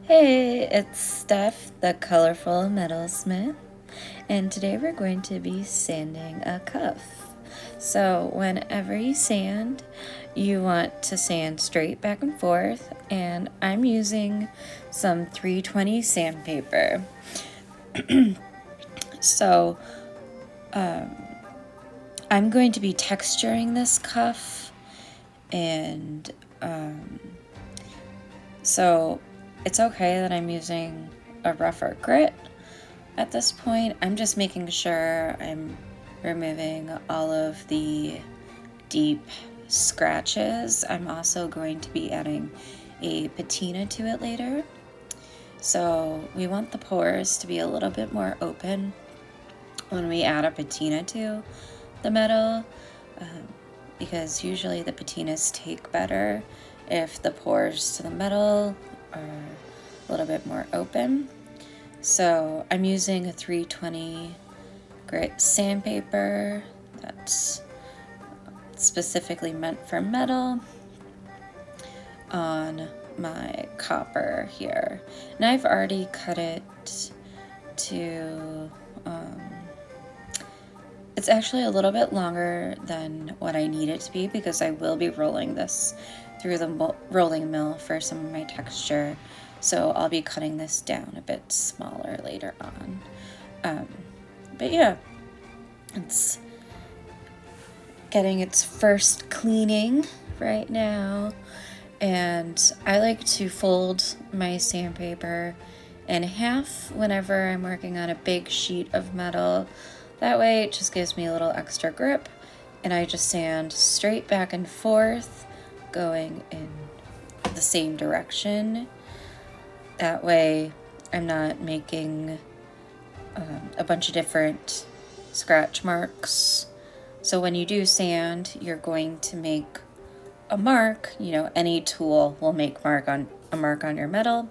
Hey, it's Steph, the Colorful Metalsmith, and today we're going to be sanding a cuff. So whenever you sand, you want to sand straight back and forth, and I'm using some 320 sandpaper. So I'm going to be texturing this cuff, and so it's okay that I'm using a rougher grit at this point. I'm just making sure I'm removing all of the deep scratches. I'm also going to be adding a patina to it later. So we want the pores to be a little bit more open when we add a patina to the metal, because usually the patinas take better if the pores to the metal are a little bit more open. So I'm using a 320 grit sandpaper that's specifically meant for metal on my copper here. And I've already cut it to, it's actually a little bit longer than what I need it to be because I will be rolling this through the rolling mill for some of my texture. So I'll be cutting this down a bit smaller later on. But yeah, it's getting its first cleaning right now. And I like to fold my sandpaper in half whenever I'm working on a big sheet of metal. That way it just gives me a little extra grip, and I just sand straight back and forth, going in the same direction. That way I'm not making a bunch of different scratch marks. So when you do sand, you're going to make a mark. You know, any tool will make a mark on your metal,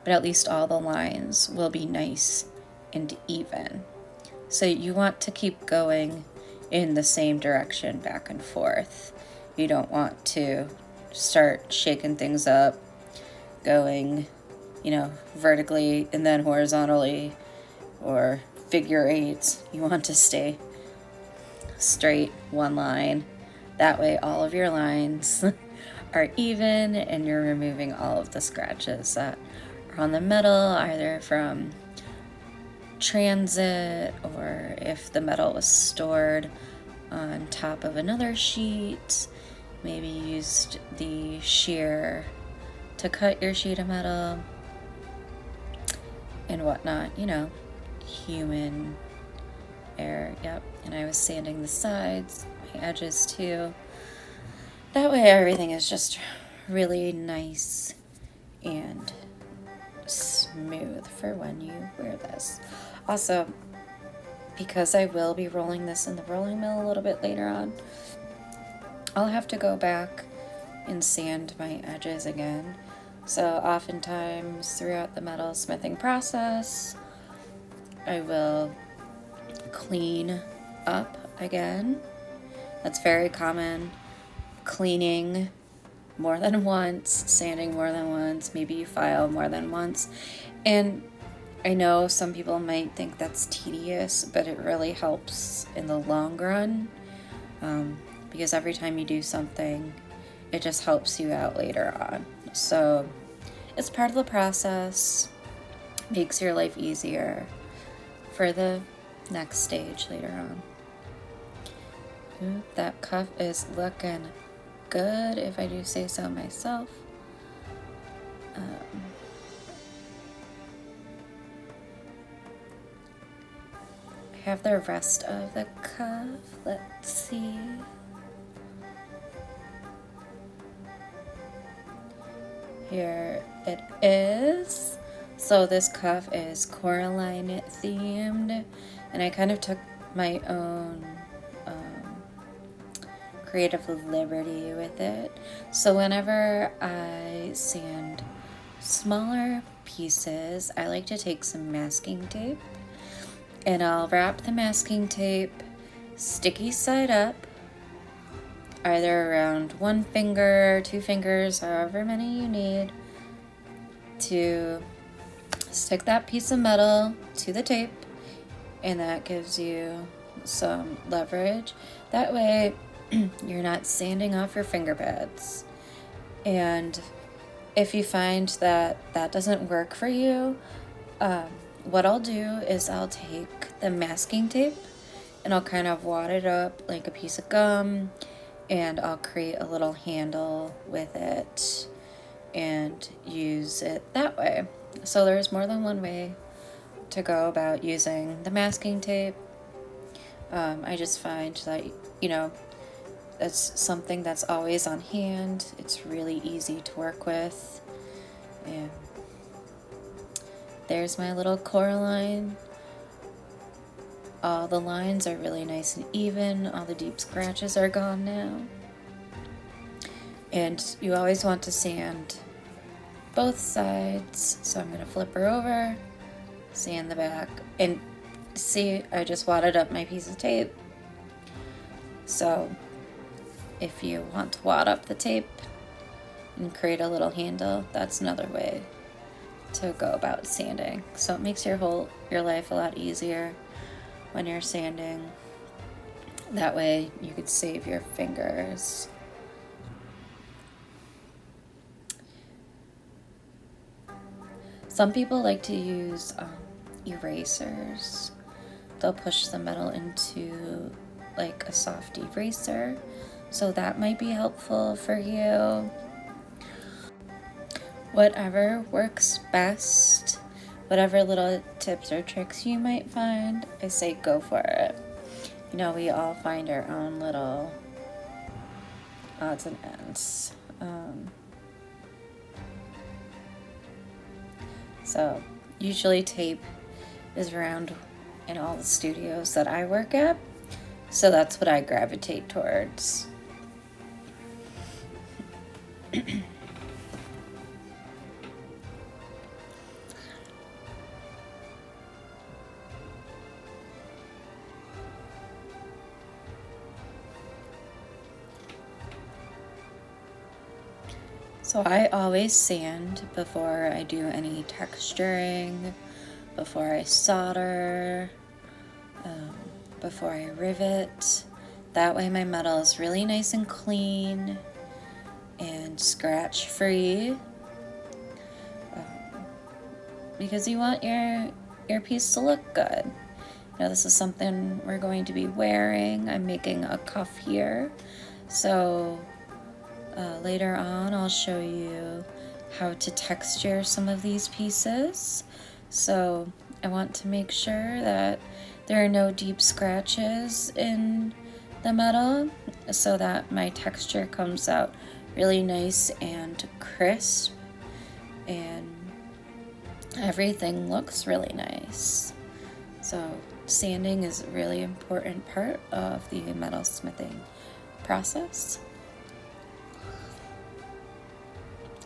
but at least all the lines will be nice and even. So you want to keep going in the same direction back and forth. You don't want to start shaking things up, going, vertically and then horizontally or figure eights. You want to stay straight, one line. That way all of your lines are even and you're removing all of the scratches that are on the metal, either from transit or if the metal was stored on top of another sheet, maybe used the shear to cut your sheet of metal and whatnot, human error. Yep. And I was sanding the sides, my edges too. That way everything is just really nice and smooth for when you wear this. Also, because I will be rolling this in the rolling mill a little bit later on, I'll have to go back and sand my edges again. So oftentimes throughout the metal smithing process, I will clean up again. That's very common. Cleaning more than once, sanding more than once, maybe you file more than once. And I know some people might think that's tedious, but it really helps in the long run, because every time you do something, it just helps you out later on. So it's part of the process, makes your life easier for the next stage later on. Ooh, that cuff is looking good, if I do say so myself. I have the rest of the cuff. Let's see. Here it is. So this cuff is Coraline themed, and I kind of took my own creative liberty with it. So whenever I sand smaller pieces, I like to take some masking tape, and I'll wrap the masking tape sticky side up, either around 1 finger, 2 fingers, however many you need, to stick that piece of metal to the tape, and that gives you some leverage. That way you're not sanding off your finger pads. And if you find that that doesn't work for you, what I'll do is I'll take the masking tape and I'll kind of wad it up like a piece of gum, and I'll create a little handle with it and use it that way. So there's more than one way to go about using the masking tape. I just find that, you know, it's something that's always on hand. It's really easy to work with. And there's my little Coraline. All the lines are really nice and even. All the deep scratches are gone now. And you always want to sand both sides. So I'm going to flip her over, sand the back, and see, I just wadded up my piece of tape. So if you want to wad up the tape and create a little handle, that's another way to go about sanding. So it makes your life a lot easier when you're sanding. That way you could save your fingers. Some people like to use erasers. They'll push the metal into like a soft eraser, so that might be helpful for you. Whatever works best, whatever little tips or tricks you might find, I say go for it. You know, we all find our own little odds and ends. So usually tape is around in all the studios that I work at, so that's what I gravitate towards. So I always sand before I do any texturing, before I solder, before I rivet. That way my metal is really nice and clean and scratch free, because you want your piece to look good. Now this is something we're going to be wearing. I'm making a cuff here, so later on I'll show you how to texture some of these pieces. So I want to make sure that there are no deep scratches in the metal, so that my texture comes out really nice and crisp and everything looks really nice. So sanding is a really important part of the metal smithing process.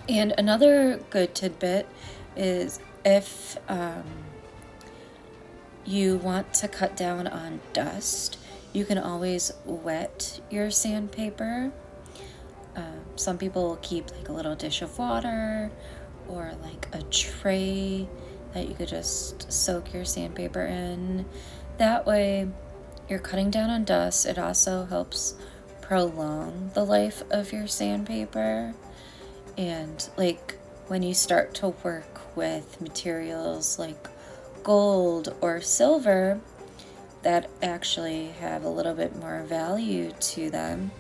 And another good tidbit is if you want to cut down on dust, you can always wet your sandpaper. Some people will keep like a little dish of water or like a tray that you could just soak your sandpaper in. That way you're cutting down on dust. It also helps prolong the life of your sandpaper. And like when you start to work with materials like gold or silver that actually have a little bit more value to them,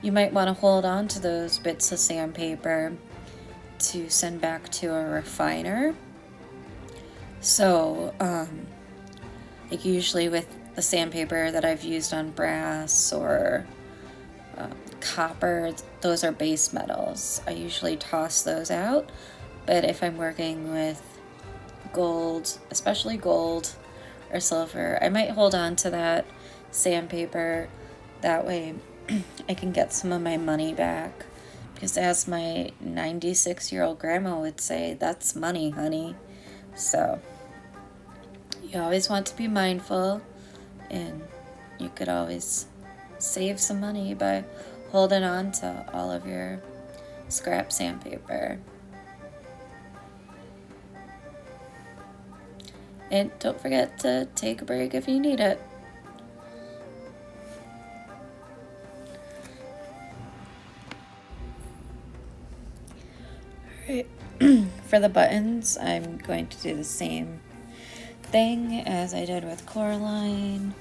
you might want to hold on to those bits of sandpaper to send back to a refiner. So like usually with the sandpaper that I've used on brass or copper, those are base metals. I usually toss those out, but if I'm working with gold, especially gold or silver, I might hold on to that sandpaper. That way I can get some of my money back, because as my 96-year-old grandma would say, that's money, honey. So you always want to be mindful, and you could always save some money by holding on to all of your scrap sandpaper. And don't forget to take a break if you need it. Alright, for the buttons, I'm going to do the same thing as I did with Coraline.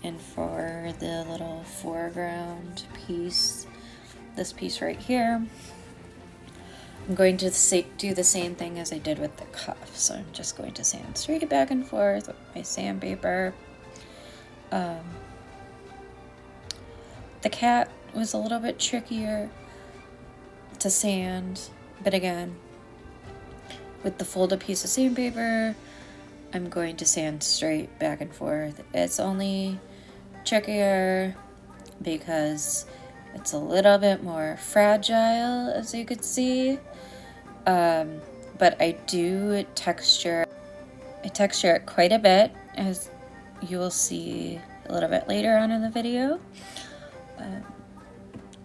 And for the little foreground piece, this piece right here, I'm going to do the same thing as I did with the cuff. So I'm just going to sand straight back and forth with my sandpaper. The cat was a little bit trickier to sand, but again, with the folded piece of sandpaper, I'm going to sand straight back and forth. It's only trickier because it's a little bit more fragile, as you could see. But I do texture it quite a bit, as you will see a little bit later on in the video.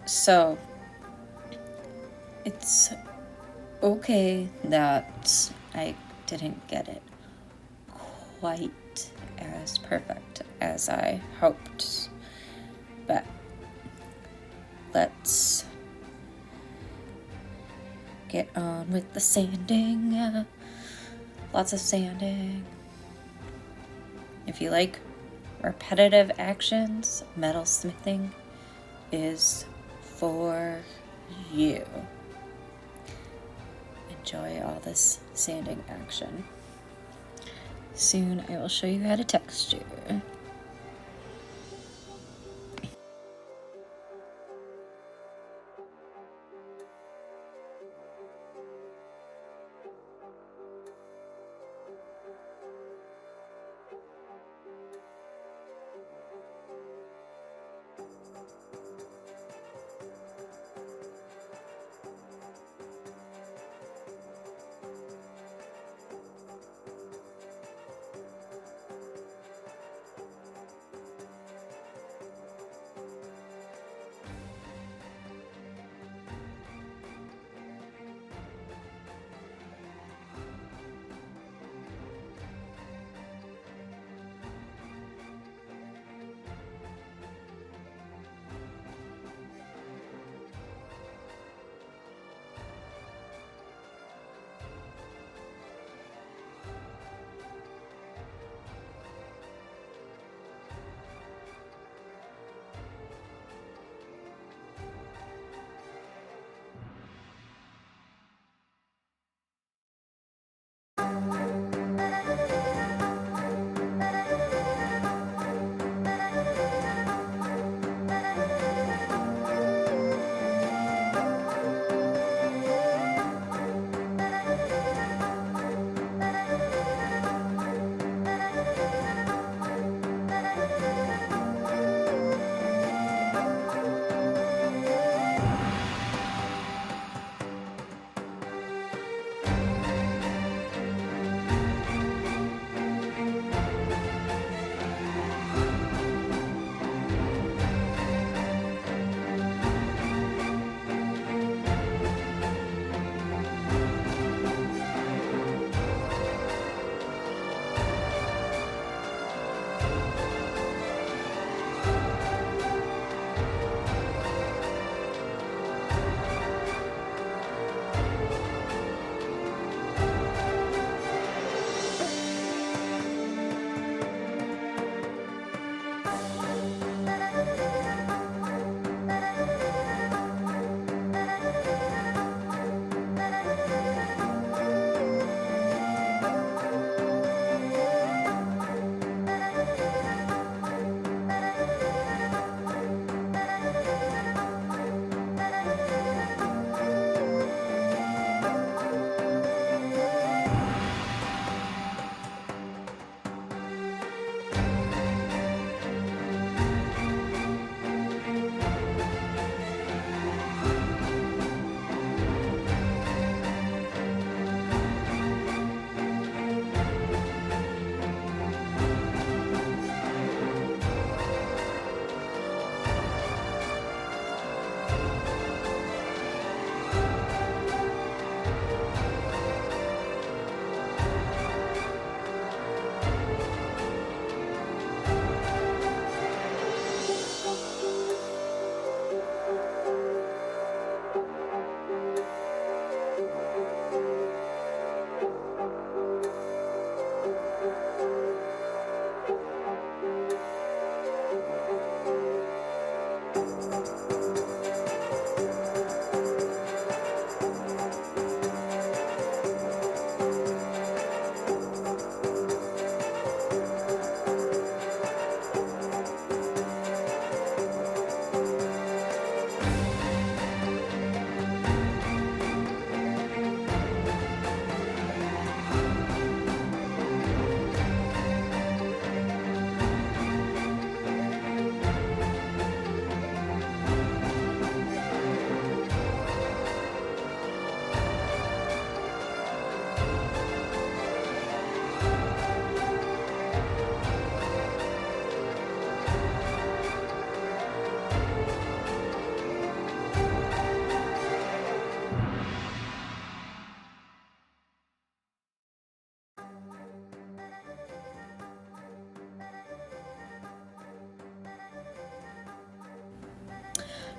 So it's okay that I didn't get it quite as perfect as I hoped, but let's get on with the sanding. Lots of sanding. If you like repetitive actions, metalsmithing is for you. Enjoy all this sanding action. Soon I will show you how to texture.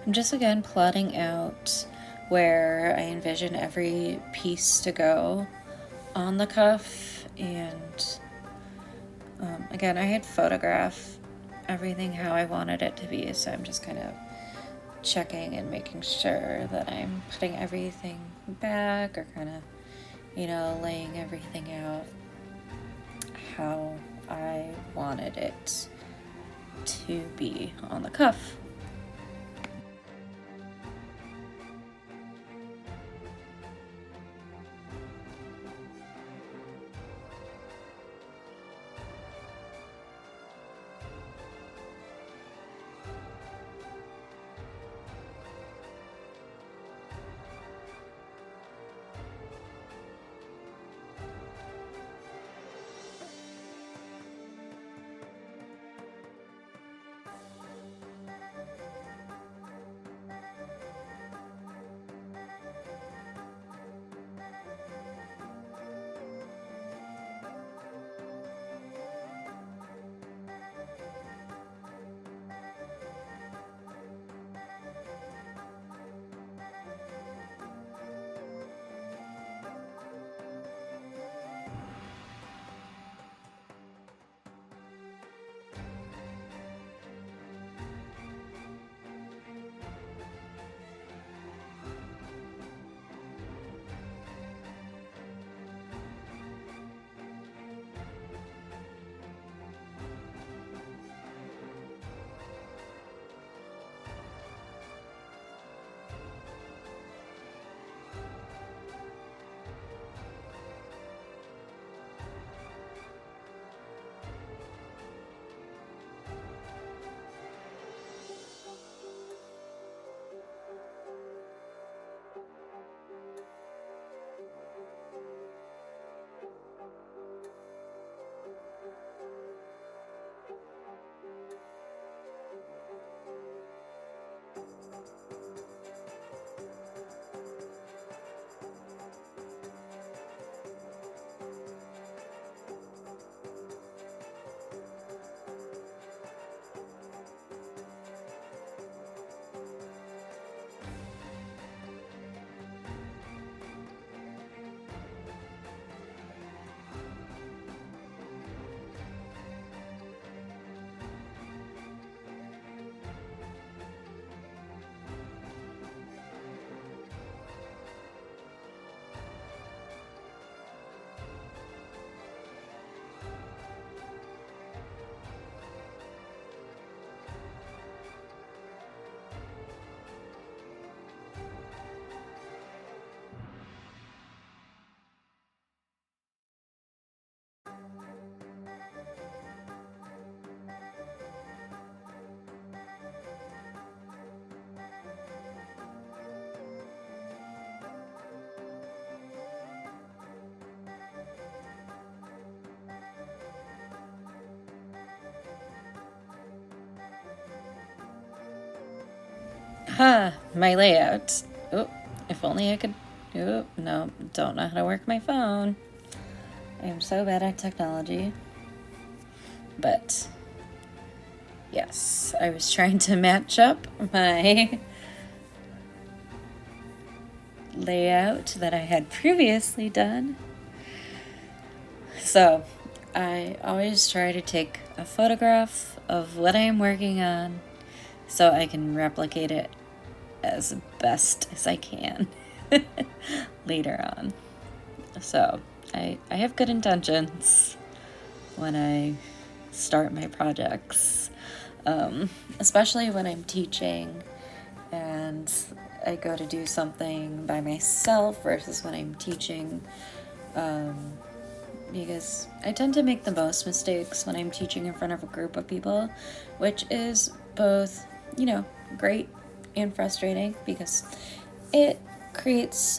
I'm just again plotting out where I envision every piece to go on the cuff, and again, I had photographed everything how I wanted it to be, so I'm just kind of checking and making sure that I'm putting everything back, or kind of, you know, laying everything out how I wanted it to be on the cuff. My layout. Oh, if only I could. Oh, no, don't know how to work my phone. I am so bad at technology. But yes, I was trying to match up my layout that I had previously done. So I always try to take a photograph of what I'm working on so I can replicate it as best as I can later on. So I have good intentions when I start my projects, especially when I'm teaching and I go to do something by myself versus when I'm teaching, because I tend to make the most mistakes when I'm teaching in front of a group of people, which is both, you know, great and frustrating because it creates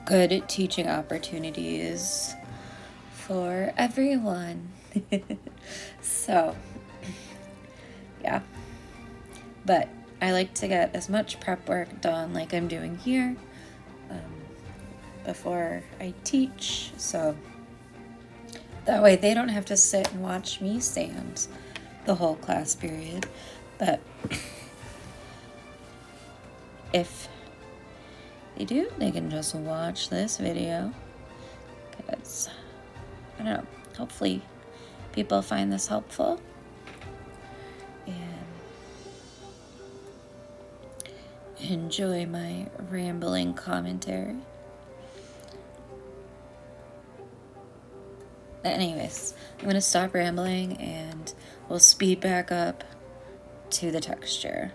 good teaching opportunities for everyone. So, yeah. But I like to get as much prep work done like I'm doing here before I teach, so that way they don't have to sit and watch me stand the whole class period. But if they do, they can just watch this video, because, I don't know, hopefully people find this helpful and enjoy my rambling commentary. Anyways, I'm going to stop rambling and we'll speed back up to the texture.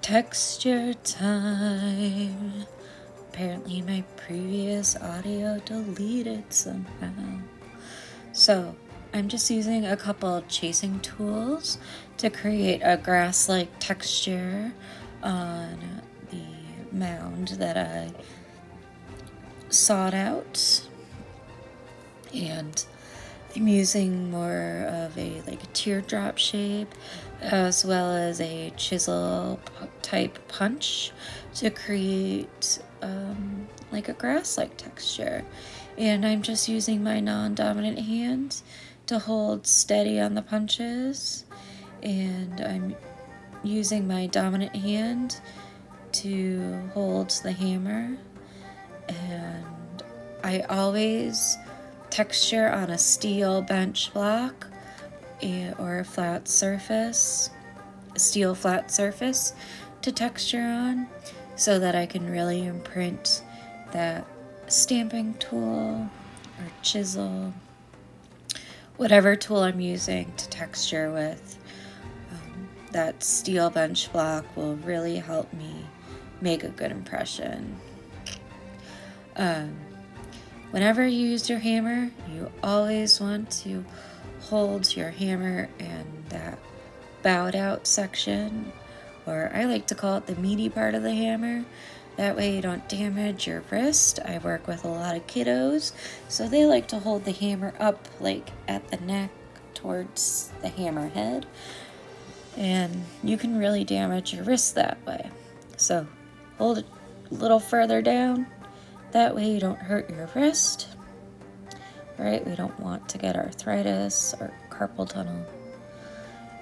Texture time. Apparently my previous audio deleted somehow. So I'm just using a couple chasing tools to create a grass-like texture on the mound that I sawed out. And I'm using more of a teardrop shape as well as a chisel type punch to create like a grass-like texture. And I'm just using my non-dominant hand to hold steady on the punches, and I'm using my dominant hand to hold the hammer. And I always texture on a steel bench block or a flat surface, a steel flat surface to texture on, so that I can really imprint that stamping tool or chisel, whatever tool I'm using to texture with. That steel bench block will really help me make a good impression. Whenever you use your hammer, you always want to hold your hammer in that bowed out section, or I like to call it the meaty part of the hammer. That way you don't damage your wrist. I work with a lot of kiddos, so they like to hold the hammer up like at the neck towards the hammer head, and you can really damage your wrist that way. So hold it a little further down. That way you don't hurt your wrist, right? We don't want to get arthritis or carpal tunnel.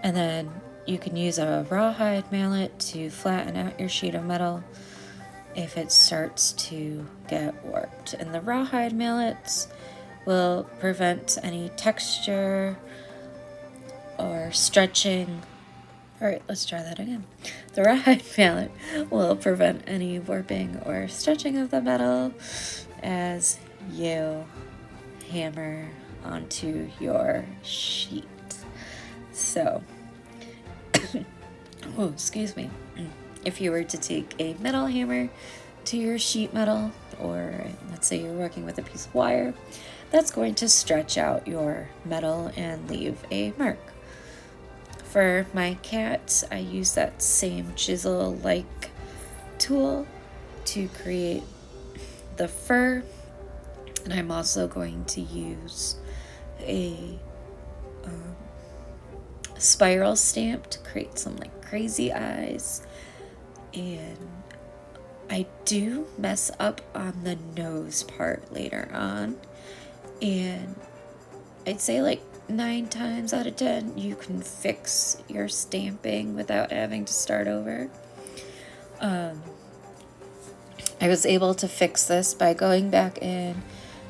And then you can use a rawhide mallet to flatten out your sheet of metal if it starts to get warped. And the rawhide mallets will prevent any texture or stretching. All right, let's try that again. The rawhide mallet will prevent any warping or stretching of the metal as you hammer onto your sheet. So, oh, excuse me. If you were to take a metal hammer to your sheet metal, or let's say you're working with a piece of wire, that's going to stretch out your metal and leave a mark. For my cat, I use that same chisel-like tool to create the fur, and I'm also going to use a spiral stamp to create some crazy eyes. And I do mess up on the nose part later on, and I'd say 9 times out of 10 you can fix your stamping without having to start over. I was able to fix this by going back in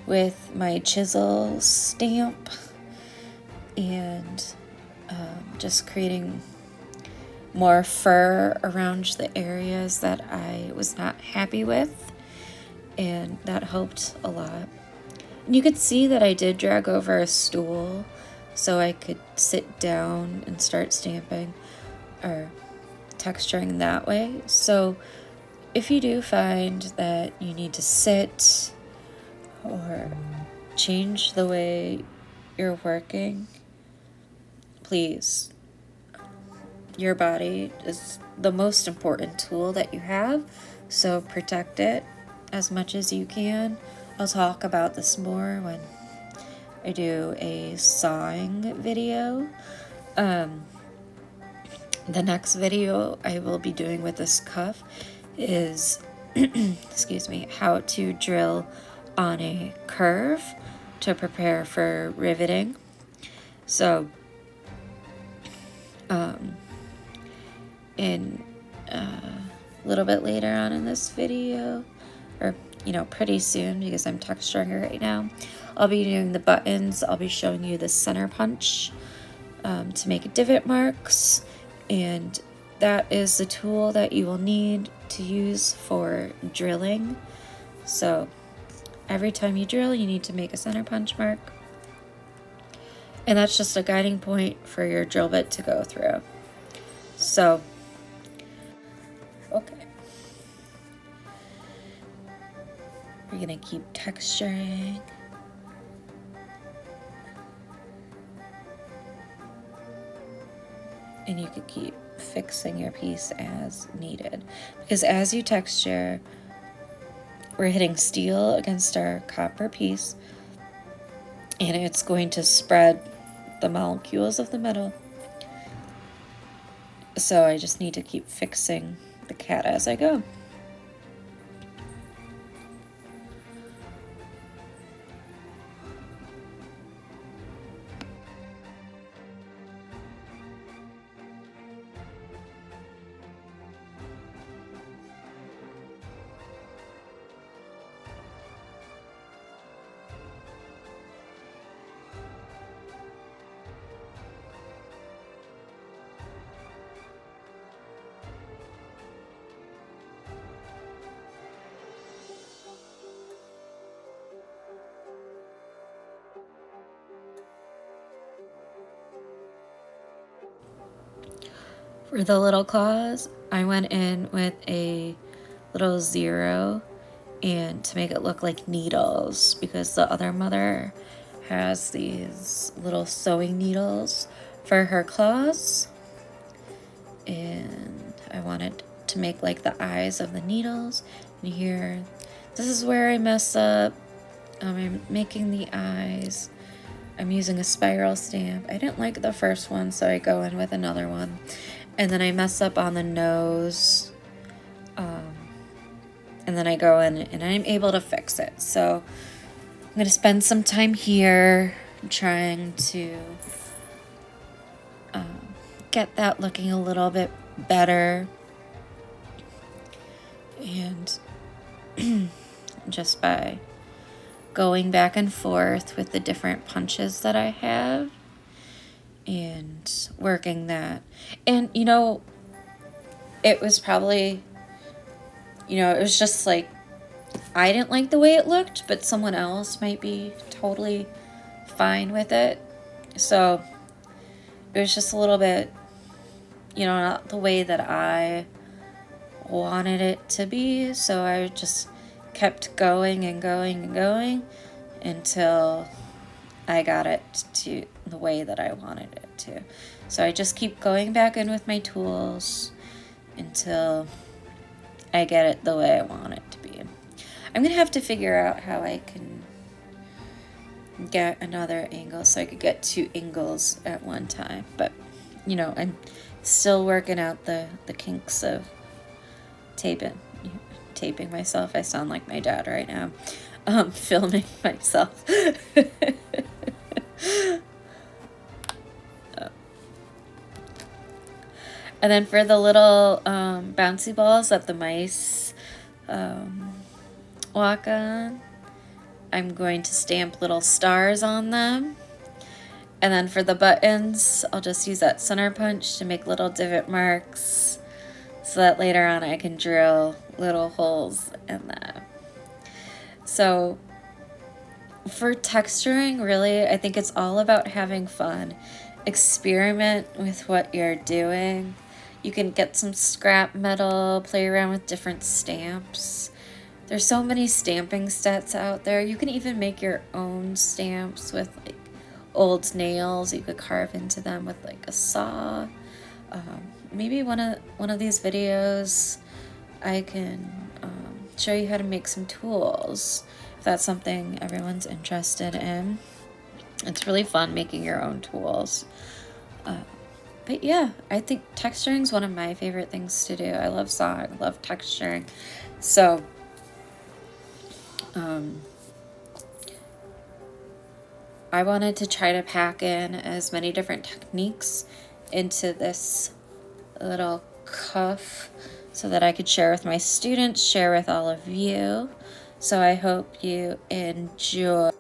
with my chisel stamp and just creating more fur around the areas that I was not happy with, and that helped a lot. And you could see that I did drag over a stool so I could sit down and start stamping or texturing that way. So if you do find that you need to sit or change the way you're working, please. Your body is the most important tool that you have, so protect it as much as you can. I'll talk about this more when I do a sawing video. The next video I will be doing with this cuff is excuse me, how to drill on a curve to prepare for riveting. So in a little bit later on in this video, or pretty soon because I'm texturing it right now, I'll be doing the buttons. I'll be showing you the center punch to make divot marks, and that is the tool that you will need to use for drilling. So every time you drill, you need to make a center punch mark, and that's just a guiding point for your drill bit to go through. So okay, we're gonna keep texturing. And you could keep fixing your piece as needed, because as you texture, we're hitting steel against our copper piece, and it's going to spread the molecules of the metal. So I just need to keep fixing the cat as I go. For the little claws, I went in with a little 0 and to make it look like needles, because the other mother has these little sewing needles for her claws, and I wanted to make like the eyes of the needles. And here, this is where I mess up. I'm making the eyes. I'm using a spiral stamp. I didn't like the first one, so I go in with another one. And then I mess up on the nose. And then I go in and I'm able to fix it. So I'm going to spend some time here trying to get that looking a little bit better. And just by going back and forth with the different punches that I have and working that. And it was probably, it was just like, I didn't like the way it looked, but someone else might be totally fine with it. So it was just a little bit, not the way that I wanted it to be. So I just kept going and going and going until I got it to the way that I wanted it to. So I just keep going back in with my tools until I get it the way I want it to be. I'm going to have to figure out how I can get another angle so I could get 2 angles at one time. But, I'm still working out the kinks of taping myself. I sound like my dad right now. Filming myself. And then for the little bouncy balls that the mice walk on, I'm going to stamp little stars on them. And then for the buttons, I'll just use that center punch to make little divot marks so that later on I can drill little holes in them. So for texturing, really, I think it's all about having fun. Experiment with what you're doing. You can get some scrap metal, play around with different stamps. There's so many stamping sets out there. You can even make your own stamps with like old nails. You could carve into them with like a saw. Maybe one of these videos I can show you how to make some tools, if that's something everyone's interested in. It's really fun making your own tools. But yeah, I think texturing is one of my favorite things to do. I love sawing, I love texturing. So I wanted to try to pack in as many different techniques into this little cuff so that I could share with my students, share with all of you. So I hope you enjoy,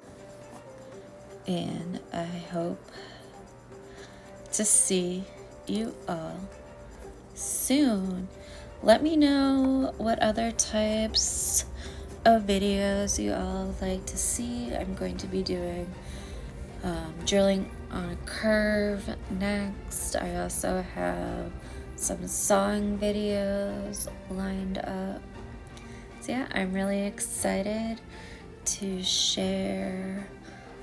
and I hope to see you all soon. Let me know what other types of videos you all like to see. I'm going to be doing drilling on a curve next. I also have some sawing videos lined up. So yeah, I'm really excited to share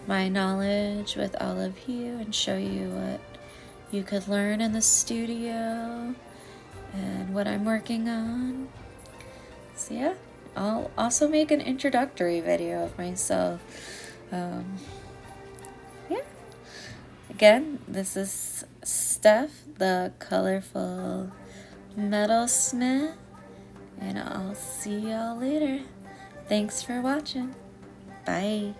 my knowledge with all of you and show you what you could learn in the studio and what I'm working on. So yeah, I'll also make an introductory video of myself. Yeah. Again, this is Steph, the Colorful Metalsmith, and I'll see y'all later. Thanks for watching. Bye.